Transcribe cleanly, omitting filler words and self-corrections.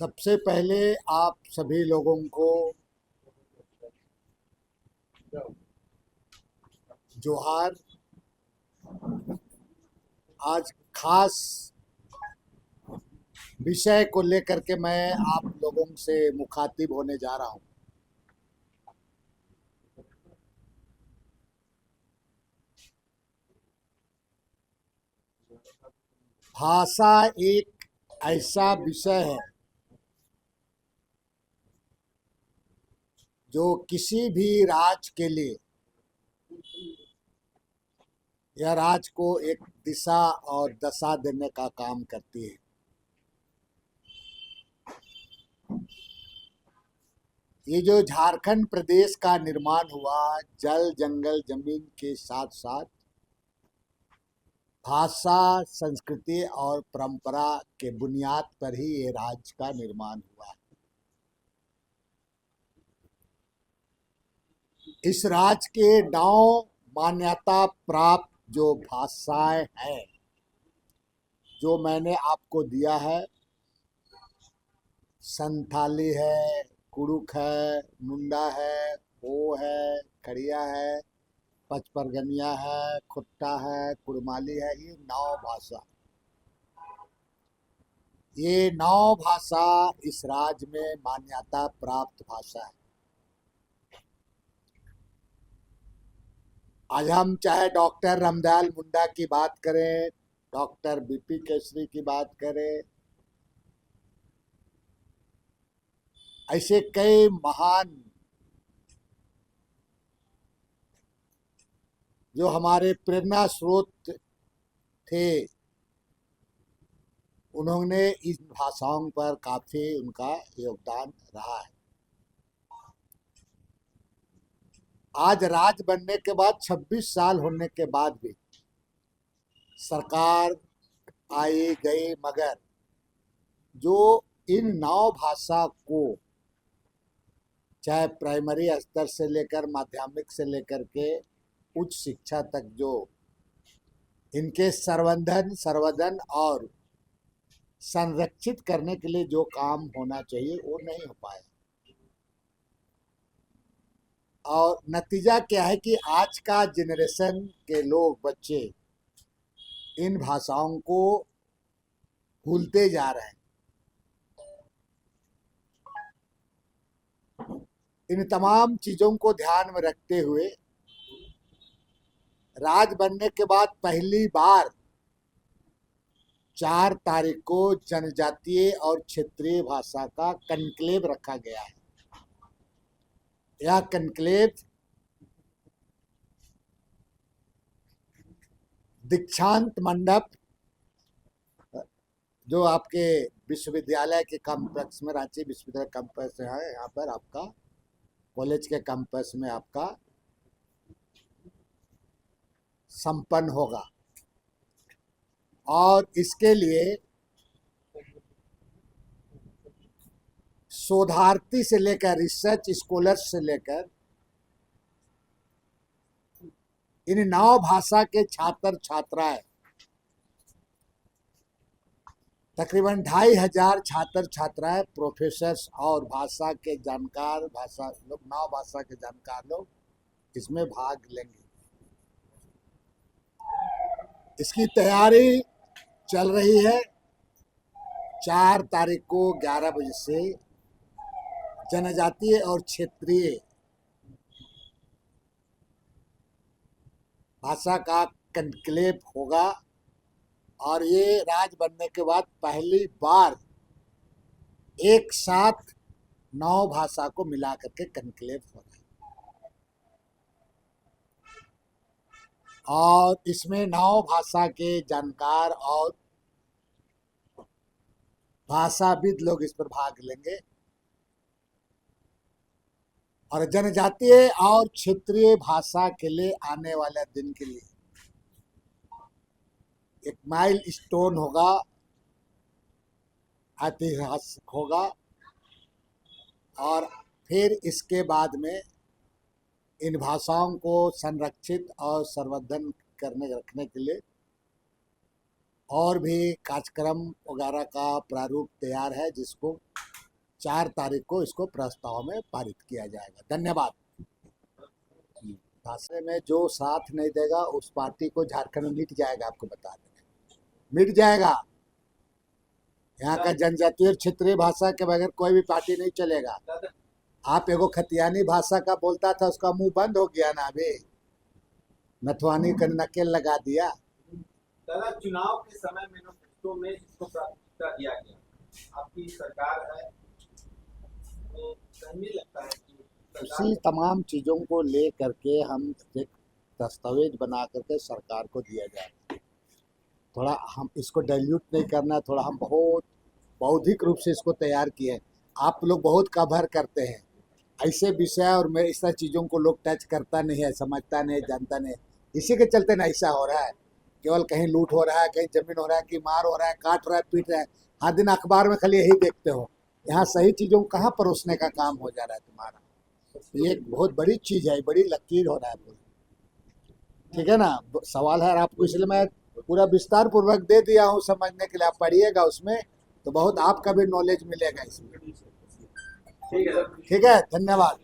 सबसे पहले आप सभी लोगों को जोहार। आज खास विषय को लेकर के मैं आप लोगों से मुखातिब होने जा रहा हूं। भाषा एक ऐसा विषय है जो किसी भी राज्य के लिए यह राज्य को एक दिशा और दशा देने का काम करती है। ये जो झारखंड प्रदेश का निर्माण हुआ, जल जंगल जमीन के साथ साथ भाषा, संस्कृति और परंपरा के बुनियाद पर ही ये राज्य का निर्माण हुआ है। इस राज्य के 9 मान्यता प्राप्त जो भाषाएं हैं, जो मैंने आपको दिया है, संथाली है, कुड़ुक है, मुंडा है, हो है, खड़िया है, पचपरगनिया है, खुट्टा है, कुड़माली है। ये 9 भाषा, ये 9 भाषा इस राज्य में मान्यता प्राप्त भाषा है। आज हम चाहे डॉक्टर रामदयाल मुंडा की बात करें, डॉक्टर बीपी केसरी की बात करें, ऐसे कई महान जो हमारे प्रेरणा स्रोत थे, उन्होंने इन भाषाओं पर काफी उनका योगदान रहा है। आज राज्य बनने के बाद 26 साल होने के बाद भी सरकार आई गई, मगर जो इन 9 भाषा को चाहे प्राइमरी स्तर से लेकर माध्यमिक से लेकर के उच्च शिक्षा तक जो इनके संवर्धन और संरक्षित करने के लिए जो काम होना चाहिए वो नहीं हो पाया। और नतीजा क्या है कि आज का जनरेशन के लोग, बच्चे इन भाषाओं को भूलते जा रहे हैं। इन तमाम चीजों को ध्यान में रखते हुए राज्य बनने के बाद पहली बार 4 तारीख को जनजातीय और क्षेत्रीय भाषा का कन्क्लेव रखा गया है। यह कन्क्लेव दीक्षांत मंडप, जो आपके विश्वविद्यालय के कैंपस में, रांची विश्वविद्यालय कैंपस है, यहाँ पर आपका कॉलेज के कैंपस में आपका संपन्न होगा। और इसके लिए शोधार्थी से लेकर रिसर्च स्कॉलर्स से लेकर इन 9 भाषा के छात्र छात्राएं, तकरीबन 2500 छात्र छात्राएं, प्रोफेसर्स और भाषा के जानकार, 9 भाषा के जानकार लोग इसमें भाग लेंगे। इसकी तैयारी चल रही है। 4 तारीख को 11 बजे से जनजातीय और क्षेत्रीय भाषा का कन्क्लेव होगा। और ये राज्य बनने के बाद पहली बार एक साथ 9 भाषा को मिला करके कन्क्लेव होगा। और इसमें 9 भाषा के जानकार और भाषाविद लोग इस पर भाग लेंगे। और जनजातीय और क्षेत्रीय भाषा के लिए आने वाले दिन के लिए एक माइल स्टोन होगा, ऐतिहासिक होगा। और फिर इसके बाद में इन भाषाओं को संरक्षित और संवर्धन करने रखने के लिए और भी कार्यक्रम वगैरह का प्रारूप तैयार है, जिसको 4 तारीख को इसको प्रस्ताव में पारित किया जाएगा। धन्यवाद। भाषा में जो साथ नहीं देगा उस पार्टी को झारखंड में मिट जाएगा, आपको बता दें, मिट जाएगा। यहाँ का जनजातीय और क्षेत्रीय भाषा के बगैर कोई भी पार्टी नहीं चलेगा। आप एगो खतियानी भाषा का बोलता था, उसका मुंह बंद हो गया ना, अभी नथवानी का नकेल लगा दिया। दादा, चुनाव के समय मैनिफेस्टो में इसको प्राथमिकता दिया गया, आपकी सरकार है, तो नहीं लगता है कि उसी तमाम चीज़ों को ले करके हम एक दस्तावेज बना करके सरकार को दिया जाए। थोड़ा हम इसको डाइल्यूट नहीं करना, थोड़ा हम बहुत बौद्धिक रूप से इसको तैयार किए। आप लोग बहुत कवर करते हैं ऐसे विषय, और मैं इस तरह चीज़ों को लोग टच करता नहीं है, समझता नहीं, जानता नहीं। इसी के चलते ना ऐसा हो रहा है, केवल कहीं लूट हो रहा है, कहीं जमीन हो रहा है, कि मार हो रहा है, काट रहा है, पीट रहा है। हर दिन अखबार में खाली यही देखते हो, यहाँ सही चीज़ों को कहाँ परोसने का काम हो जा रहा है तुम्हारा। ये एक बहुत बड़ी चीज़ है, बड़ी लकीर हो रहा है पूरी। ठीक है ना, सवाल है आपको, इसलिए मैं पूरा विस्तार पूर्वक दे दिया हूँ समझने के लिए। आप पढ़िएगा उसमें तो बहुत आपका भी नॉलेज मिलेगा इसमें। ठीक है, धन्यवाद।